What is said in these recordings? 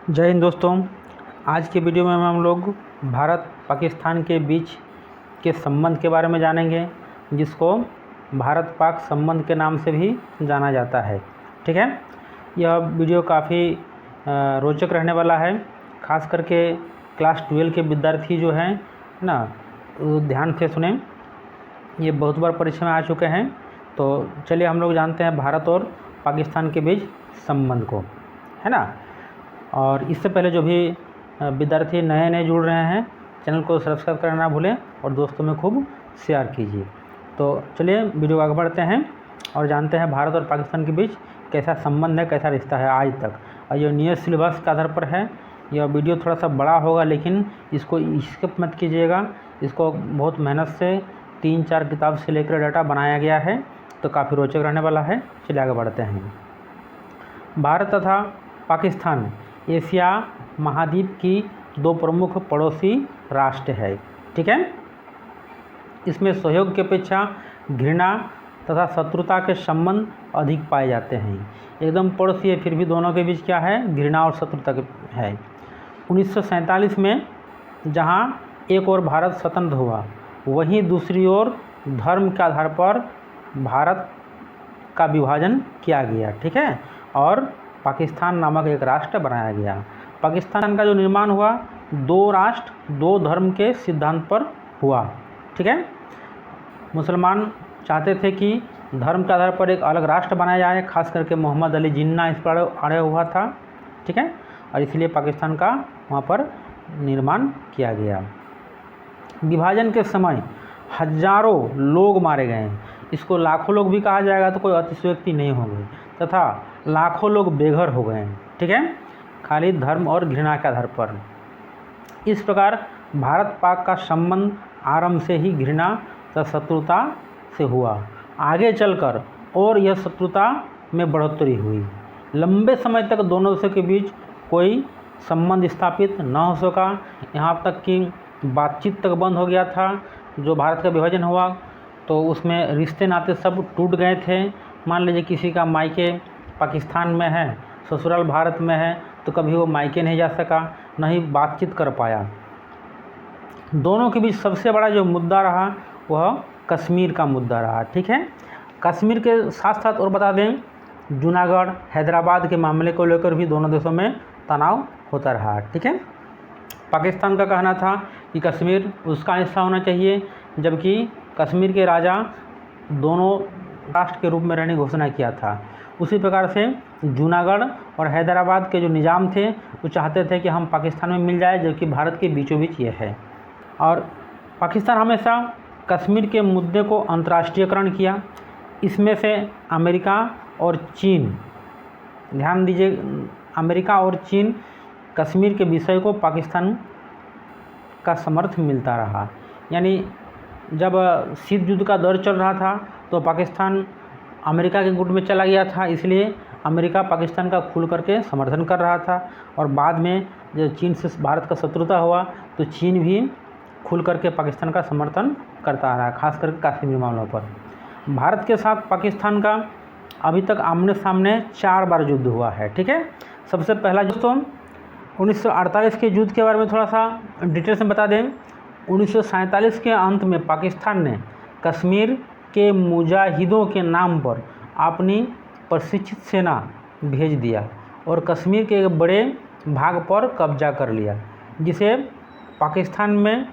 जय हिंद दोस्तों। आज के वीडियो में हम लोग भारत पाकिस्तान के बीच के संबंध के बारे में जानेंगे, जिसको भारत पाक संबंध के नाम से भी जाना जाता है। ठीक है, यह वीडियो काफ़ी रोचक रहने वाला है। ख़ास करके क्लास 12 के विद्यार्थी जो हैं ना, ध्यान से सुने, ये बहुत बार परीक्षा में आ चुके हैं। तो चलिए हम लोग जानते हैं भारत और पाकिस्तान के बीच संबंध को, है ना। और इससे पहले जो भी विद्यार्थी नए जुड़ रहे हैं, चैनल को सब्सक्राइब करना ना भूलें और दोस्तों में खूब शेयर कीजिए। तो चलिए वीडियो आगे बढ़ते हैं और जानते हैं भारत और पाकिस्तान के बीच कैसा संबंध है, कैसा रिश्ता है आज तक। और ये न्यू सिलेबस के आधार पर है। यह वीडियो थोड़ा सा बड़ा होगा, लेकिन इसको स्किप मत कीजिएगा। इसको बहुत मेहनत से 3-4 किताब से लेकर डाटा बनाया गया है, तो काफ़ी रोचक रहने वाला है। चलिए आगे बढ़ते हैं। भारत तथा पाकिस्तान एशिया महाद्वीप की दो प्रमुख पड़ोसी राष्ट्र है। ठीक है, इसमें सहयोग की अपेक्षा घृणा तथा शत्रुता के संबंध अधिक पाए जाते हैं। एकदम पड़ोसी है, फिर भी दोनों के बीच क्या है, घृणा और शत्रुता है। 1947 में जहां एक ओर भारत स्वतंत्र हुआ, वहीं दूसरी ओर धर्म के आधार पर भारत का विभाजन किया गया। ठीक है, और पाकिस्तान नामक एक राष्ट्र बनाया गया। पाकिस्तान का जो निर्माण हुआ, 2 राष्ट्र 2 धर्म के सिद्धांत पर हुआ। ठीक है, मुसलमान चाहते थे कि धर्म के आधार पर एक अलग राष्ट्र बनाया जाए। खास करके मोहम्मद अली जिन्ना इस पर अड़े हुआ था। ठीक है, और इसलिए पाकिस्तान का वहाँ पर निर्माण किया गया। विभाजन के समय हजारों लोग मारे गए। इसको लाखों लोग भी कहा जाएगा तो कोई अतिशयोक्ति नहीं होगी, तथा लाखों लोग बेघर हो गए। ठीक है, खाली धर्म और घृणा के आधार पर। इस प्रकार भारत पाक का संबंध आरंभ से ही घृणा तथा शत्रुता से हुआ। आगे चलकर और यह शत्रुता में बढ़ोतरी हुई। लंबे समय तक दोनों देशों के बीच कोई संबंध स्थापित न हो सका। यहाँ तक कि बातचीत तक बंद हो गया था। जो भारत का विभाजन हुआ तो उसमें रिश्ते नाते सब टूट गए थे। मान लीजिए किसी का मायके पाकिस्तान में है, ससुराल भारत में है, तो कभी वो मायके नहीं जा सका, न ही बातचीत कर पाया। दोनों के बीच सबसे बड़ा जो मुद्दा रहा वह कश्मीर का मुद्दा रहा। ठीक है, कश्मीर के साथ साथ और बता दें, जूनागढ़ हैदराबाद के मामले को लेकर भी दोनों देशों में तनाव होता रहा। ठीक है, पाकिस्तान का कहना था कि कश्मीर उसका हिस्सा होना चाहिए, जबकि कश्मीर के राजा दोनों राष्ट्र के रूप में रहने की घोषणा किया था। उसी प्रकार से जूनागढ़ और हैदराबाद के जो निज़ाम थे वो चाहते थे कि हम पाकिस्तान में मिल जाए, जबकि भारत के बीचों बीच ये है। और पाकिस्तान हमेशा कश्मीर के मुद्दे को अंतर्राष्ट्रीयकरण किया। इसमें से अमेरिका और चीन, ध्यान दीजिए, अमेरिका और चीन कश्मीर के विषय को पाकिस्तान का समर्थन मिलता रहा। यानी जब शीत युद्ध का दौर चल रहा था तो पाकिस्तान अमेरिका के गुट में चला गया था, इसलिए अमेरिका पाकिस्तान का खुल करके समर्थन कर रहा था। और बाद में जब चीन से भारत का शत्रुता हुआ तो चीन भी खुल करके पाकिस्तान का समर्थन करता रहा, खास करके कश्मीर मामलों पर। भारत के साथ पाकिस्तान का अभी तक आमने सामने 4 बार युद्ध हुआ है। ठीक है, सबसे पहला युद्ध तो 1948 के युद्ध के बारे में थोड़ा सा डिटेल्स में बता दें। 1947 के अंत में पाकिस्तान ने कश्मीर के मुजाहिदों के नाम पर अपनी प्रशिक्षित सेना भेज दिया और कश्मीर के एक बड़े भाग पर कब्जा कर लिया, जिसे पाकिस्तान में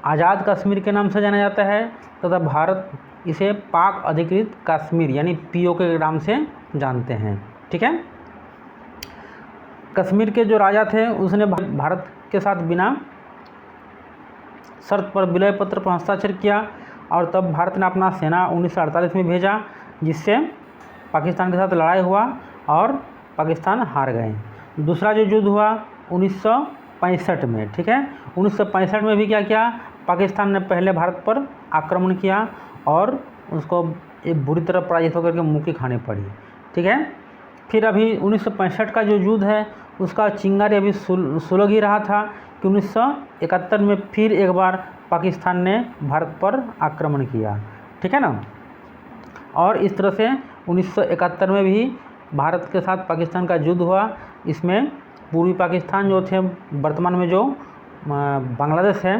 आज़ाद कश्मीर के नाम से जाना जाता है, तथा भारत इसे पाक अधिकृत कश्मीर यानी POK के नाम से जानते हैं। ठीक है, कश्मीर के जो राजा थे उसने भारत के साथ बिना शर्त पर विलय पत्र पर हस्ताक्षर किया, और तब भारत ने अपना सेना 1948 में भेजा, जिससे पाकिस्तान के साथ लड़ाई हुआ और पाकिस्तान हार गए। दूसरा जो युद्ध हुआ 1965 में। ठीक है, 1965 में भी क्या किया, पाकिस्तान ने पहले भारत पर आक्रमण किया और उसको एक बुरी तरह पराजित होकर के मुक्की खानी पड़ी। ठीक है, फिर अभी 1965 का जो युद्ध है उसका चिंगारी अभी सुलग ही रहा था कि 1971 में फिर एक बार पाकिस्तान ने भारत पर आक्रमण किया। ठीक है ना, और इस तरह से 1971 में भी भारत के साथ पाकिस्तान का युद्ध हुआ। इसमें पूर्वी पाकिस्तान जो थे, वर्तमान में जो बांग्लादेश है,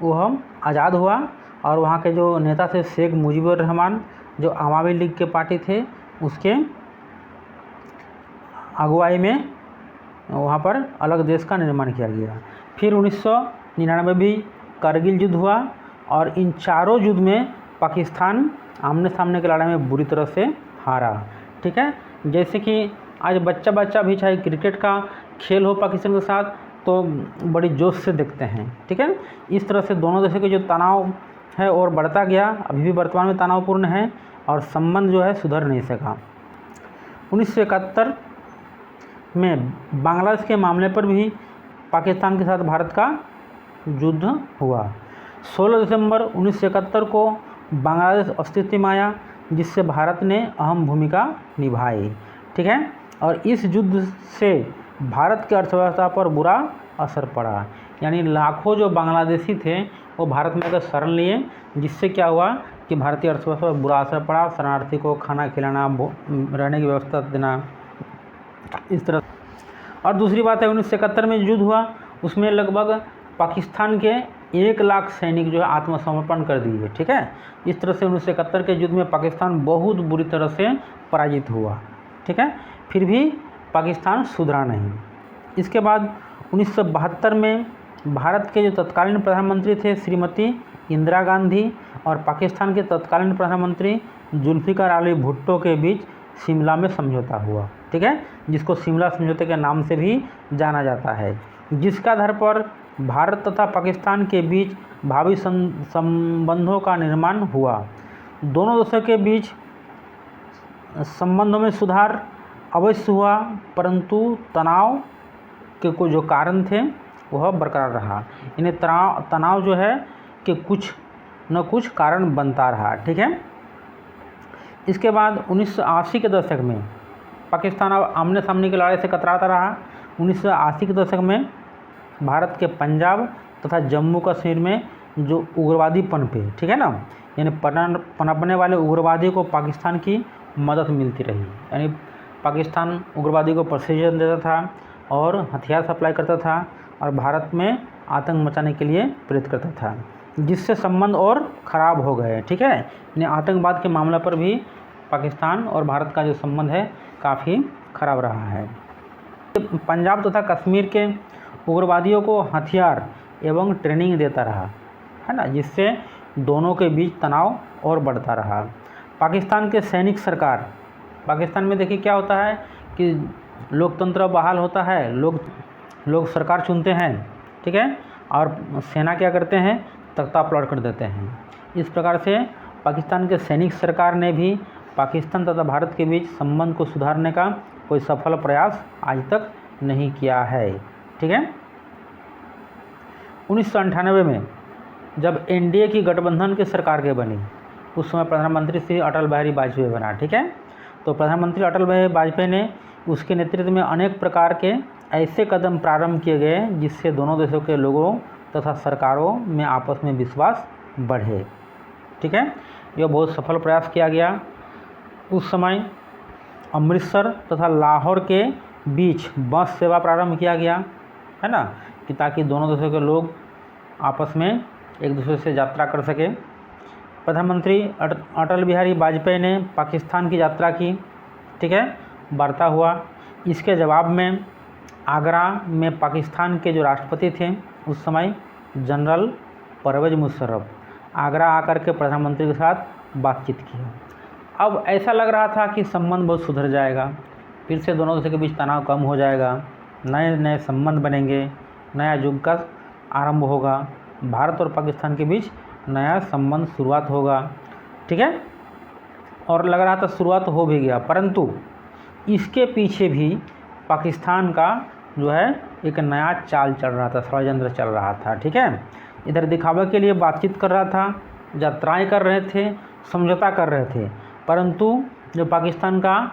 वो हम आज़ाद हुआ। और वहाँ के जो नेता थे शेख मुजीबुर रहमान, जो अवामी लीग के पार्टी थे, उसके अगुवाई में वहाँ पर अलग देश का निर्माण किया गया। फिर 1999 भी कारगिल युद्ध हुआ और इन चारों युद्ध में पाकिस्तान आमने सामने की लड़ाई में बुरी तरह से हारा। ठीक है, जैसे कि आज बच्चा भी चाहे क्रिकेट का खेल हो पाकिस्तान के साथ तो बड़ी जोश से देखते हैं। ठीक है, इस तरह से दोनों देशों के जो तनाव है और बढ़ता गया, अभी भी वर्तमान में तनावपूर्ण है और संबंध जो है सुधर नहीं सका। 1971 में बांग्लादेश के मामले पर भी पाकिस्तान के साथ भारत का युद्ध हुआ। 16 दिसंबर 1971 को बांग्लादेश अस्तित्व में आया, जिससे भारत ने अहम भूमिका निभाई। ठीक है, और इस युद्ध से भारत की अर्थव्यवस्था पर बुरा असर पड़ा, यानी लाखों जो बांग्लादेशी थे वो भारत में आकर शरण लिए, जिससे क्या हुआ कि भारतीय अर्थव्यवस्था पर बुरा असर पड़ा। शरणार्थी को खाना खिलाना, रहने की व्यवस्था देना, इस तरह। और दूसरी बात है, 1971 में युद्ध हुआ, उसमें लगभग पाकिस्तान के 1 लाख सैनिक जो है आत्मसमर्पण कर दिए। ठीक है, इस तरह से 1971 के युद्ध में पाकिस्तान बहुत बुरी तरह से पराजित हुआ। ठीक है, फिर भी पाकिस्तान सुधरा नहीं। इसके बाद 1972 में भारत के जो तत्कालीन प्रधानमंत्री थे श्रीमती इंदिरा गांधी और पाकिस्तान के तत्कालीन प्रधानमंत्री जुल्फ़िकार अली भुट्टो के बीच शिमला में समझौता हुआ। ठीक है, जिसको शिमला समझौते के नाम से भी जाना जाता है, जिसका आधार पर भारत तथा पाकिस्तान के बीच भावी संबंधों का निर्माण हुआ। दोनों देशों के बीच संबंधों में सुधार अवश्य हुआ, परंतु तनाव के को जो कारण थे वह बरकरार रहा। इन्हें तनाव जो है कि कुछ न कुछ कारण बनता रहा। ठीक है, इसके बाद 1980 के दशक में पाकिस्तान अब आमने सामने की लड़ाई से कतराता रहा। 1980 के दशक में भारत के पंजाब तथा जम्मू कश्मीर में जो उग्रवादी पनपे, ठीक है ना, यानी पनपने वाले उग्रवादी को पाकिस्तान की मदद मिलती रही। यानी पाकिस्तान उग्रवादी को प्रशिक्षण देता था और हथियार सप्लाई करता था और भारत में आतंक मचाने के लिए प्रेरित करता था, जिससे संबंध और ख़राब हो गए। ठीक है, यानी आतंकवाद के मामले पर भी पाकिस्तान और भारत का जो संबंध है काफ़ी ख़राब रहा है। पंजाब तथा कश्मीर के उग्रवादियों को हथियार एवं ट्रेनिंग देता रहा, है ना, जिससे दोनों के बीच तनाव और बढ़ता रहा। पाकिस्तान के सैनिक सरकार, पाकिस्तान में देखिए क्या होता है कि लोकतंत्र बहाल होता है, लोग सरकार चुनते हैं। ठीक है, और सेना क्या करते हैं, तख्ता पलट कर देते हैं। इस प्रकार से पाकिस्तान के सैनिक सरकार ने भी पाकिस्तान तथा भारत के बीच संबंध को सुधारने का कोई सफल प्रयास आज तक नहीं किया है। ठीक है, 1998 में जब एनडीए की गठबंधन की सरकार के बनी, उस समय प्रधानमंत्री श्री अटल बिहारी वाजपेयी बना। ठीक है, तो प्रधानमंत्री अटल बिहारी वाजपेयी ने उसके नेतृत्व में अनेक प्रकार के ऐसे कदम प्रारंभ किए गए जिससे दोनों देशों के लोगों तथा सरकारों में आपस में विश्वास बढ़े। ठीक है, यह बहुत सफल प्रयास किया गया। उस समय अमृतसर तथा लाहौर के बीच बस सेवा प्रारंभ किया गया, है ना, कि ताकि दोनों देशों के लोग आपस में एक दूसरे से यात्रा कर सके। प्रधानमंत्री अटल बिहारी वाजपेयी ने पाकिस्तान की यात्रा की। ठीक है, वार्ता हुआ। इसके जवाब में आगरा में पाकिस्तान के जो राष्ट्रपति थे उस समय जनरल परवेज़ मुशर्रफ आगरा आकर के प्रधानमंत्री के साथ बातचीत की। अब ऐसा लग रहा था कि संबंध बहुत सुधर जाएगा, फिर से दोनों देशों के बीच तनाव कम हो जाएगा, नए नए संबंध बनेंगे, नया युग का आरंभ होगा, भारत और पाकिस्तान के बीच नया संबंध शुरुआत होगा। ठीक है, और लग रहा था शुरुआत हो भी गया, परंतु इसके पीछे भी पाकिस्तान का जो है एक नया चाल चल रहा था, षड्यंत्र चल रहा था। ठीक है, इधर दिखावे के लिए बातचीत कर रहा था, यात्राएं कर रहे थे, समझौता कर रहे थे, परंतु जो पाकिस्तान का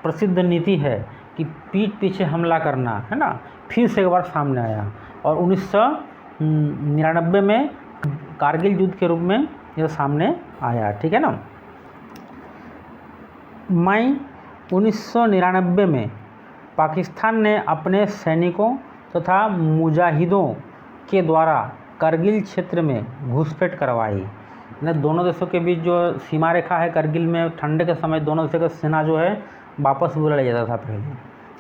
प्रसिद्ध नीति है कि पीठ पीछे हमला करना, है ना, फिर से एक बार सामने आया और 1999 में कारगिल युद्ध के रूप में यह सामने आया। ठीक है ना, मई 1999 में पाकिस्तान ने अपने सैनिकों तथा मुजाहिदों के द्वारा करगिल क्षेत्र में घुसपैठ करवाई। दोनों देशों के बीच जो सीमा रेखा है करगिल में, ठंडे के समय दोनों देशों का सेना जो है वापस बुला लिया जाता था पहले,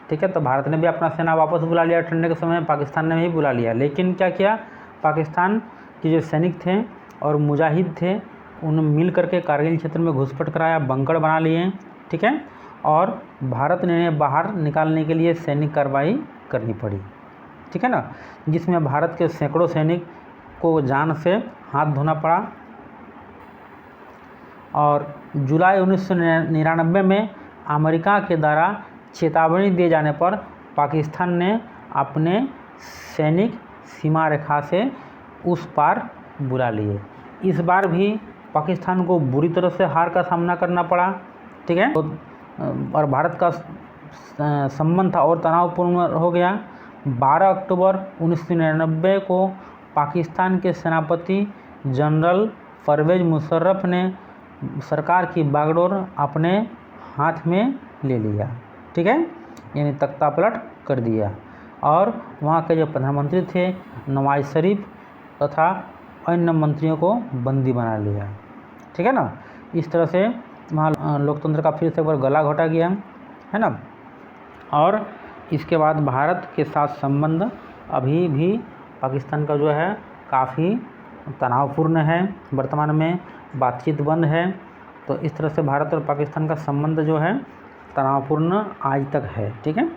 ठीक है। तो भारत ने भी अपना सेना वापस बुला लिया ठंडे के समय, पाकिस्तान ने भी बुला लिया। लेकिन क्या किया, पाकिस्तान के जो सैनिक थे और मुजाहिद थे उन्हें मिल करके कारगिल क्षेत्र में घुसपैठ कराया, बंकर बना लिए, ठीक है। और भारत ने बाहर निकालने के लिए सैनिक कार्रवाई करनी पड़ी, ठीक है ना, जिसमें भारत के सैकड़ों सैनिक को जान से हाथ धोना पड़ा। और जुलाई 1999 में अमेरिका के द्वारा चेतावनी दिए जाने पर पाकिस्तान ने अपने सैनिक सीमा रेखा से उस पार बुला लिए। इस बार भी पाकिस्तान को बुरी तरह से हार का सामना करना पड़ा, ठीक है। और भारत का संबंध था और तनावपूर्ण हो गया। 12 अक्टूबर 1999 को पाकिस्तान के सेनापति जनरल परवेज मुशर्रफ ने सरकार की बागडोर अपने हाथ में ले लिया, ठीक है, यानी तख्ता पलट कर दिया। और वहाँ के जो प्रधानमंत्री थे नवाज शरीफ तथा अन्य मंत्रियों को बंदी बना लिया, ठीक है ना। इस तरह से वहाँ लोकतंत्र का फिर से एक बार गला घोटा गया, है ना। और इसके बाद भारत के साथ संबंध अभी भी पाकिस्तान का जो है काफ़ी तनावपूर्ण है, वर्तमान में बातचीत बंद है। तो इस तरह से भारत और पाकिस्तान का संबंध जो है तनावपूर्ण आज तक है, ठीक है।